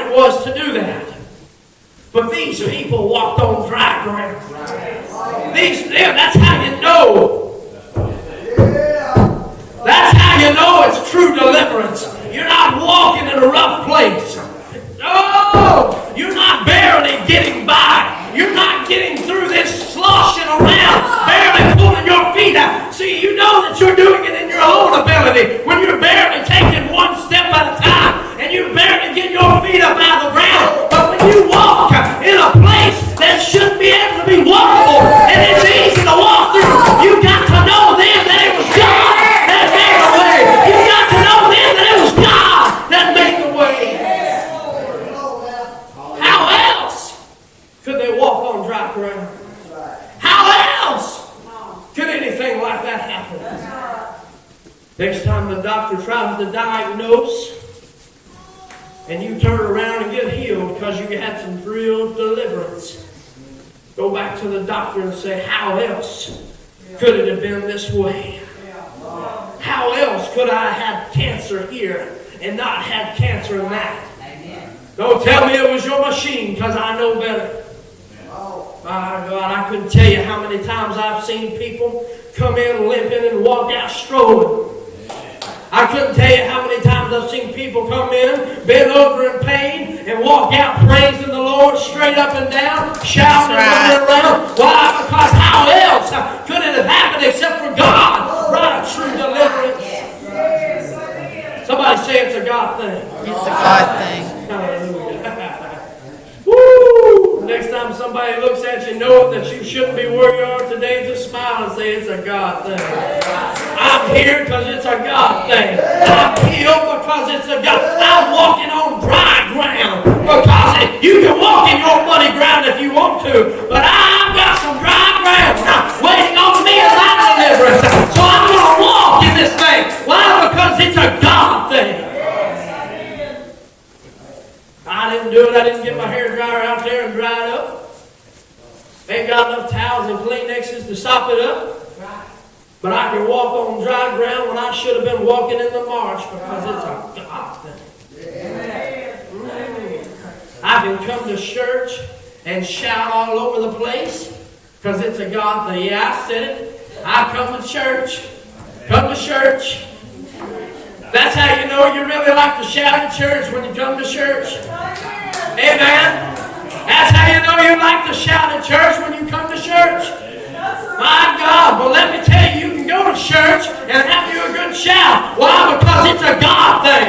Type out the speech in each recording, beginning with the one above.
it was to do that. But these people walked on dry ground. That's how you know. That's how you know it's true deliverance. You're not walking in a rough place. No! You're not barely getting by. You're not getting through this sloshing around, barely pulling your feet out. See, you know that you're doing it in your own ability when you're barely taking one step at a time and you barely get your feet up out of the ground. But when you walk in a place that shouldn't be able to be walkable and it's easy to walk through, you got to know then that it was God that made the way. You got to know then that it was God that made the way. How else could they walk on dry ground? How else could anything like that happen? Next time the doctor tries to diagnose and you turn around and get healed because you had some real deliverance, go back to the doctor and say, how else could it have been this way? How else could I have cancer here and not have cancer in that? Don't tell me it was your machine, because I know better. My God, I couldn't tell you how many times I've seen people come in limping and walk out strolling. I couldn't tell you how many times I've seen people come in, bent over in pain, and walk out praising the Lord straight up and down, shouting and running around. Why? Because how else could it have happened except for God brought a true deliverance? Somebody say it's a God thing. It's a God thing. Hallelujah. Woo! Next time somebody looks at you, know that you shouldn't be where you are today, just smile and say it's a God thing. I'm here because it's a God thing. I'm healed because it's a God. I'm walking on dry ground because you can walk in your muddy ground if you want to, but I've got some dry ground waiting on me as my deliverance. So I'm going to walk in this thing. Why? Because it's a God thing. I didn't do it. I didn't get my hair dryer out there and dry it up. Ain't got enough towels and Kleenexes to sop it up. But I can walk on dry ground when I should have been walking in the marsh because it's a God thing. I can come to church and shout all over the place because it's a God thing. Yeah, I said it. I come to church. Come to church. That's how you know you really like to shout at church, when you come to church. Amen. That's how you know you like to shout at church, when you come to church. My God, well, let me tell you, you can go to church and have you a good shout. Why? Because it's a God thing.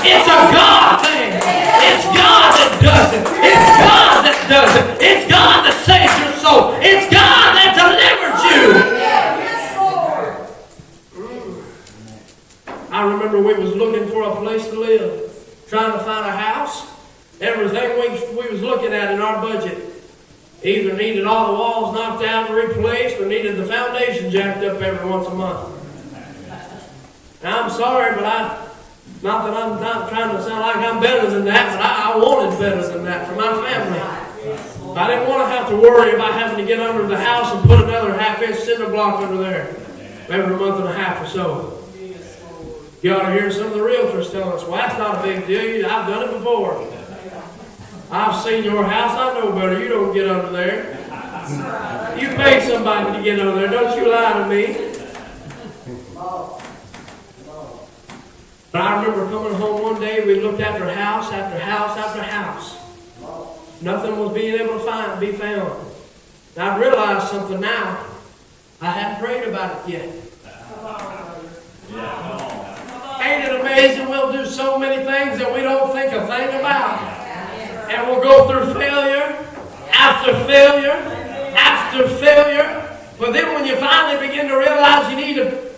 It's a God thing. It's God that does it. It's God that does it. It's God that saves your soul. It's God that delivers you. I remember we was looking for a place to live, trying to find a house. Everything we was looking at in our budget either needed all the walls knocked out and replaced or needed the foundation jacked up every once a month. Now, I'm sorry, but not that I'm not trying to sound like I'm better than that, but I wanted better than that for my family. I didn't want to have to worry about having to get under the house and put another half-inch cinder block under there every month and a half or so. You ought to hear some of the realtors telling us, well, that's not a big deal. I've done it before. I've seen your house. I know better. You don't get under there. You pay somebody to get under there. Don't you lie to me. But I remember coming home one day. We looked after house after house after house. Nothing was being able to be found. And I realized something now. I hadn't prayed about it yet. Ain't it amazing? We'll do so many things that we don't think a thing about. And we'll go through failure after failure after failure. But then when you finally begin to realize you need to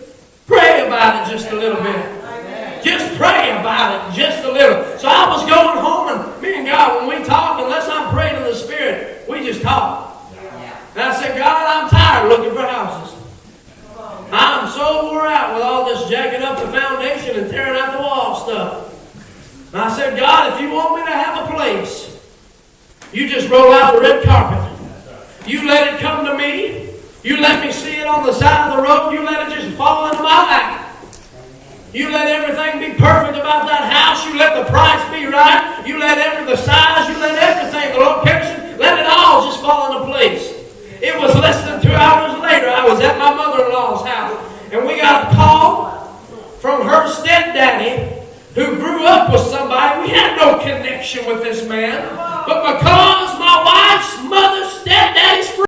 pray about it just a little bit. Just pray about it just a little. So I was going home, and me and God, when we talk, unless I'm praying in the Spirit, we just talk. And I said, God, I'm tired looking for houses. I'm so wore out with all this jacking up the foundation and tearing out the wall stuff. And I said, God, if you want me to have a place, you just roll out the red carpet. You let it come to me. You let me see it on the side of the road. You let it just fall into my lap. You let everything be perfect about that house. You let the price be right. You let We had no connection with this man. But because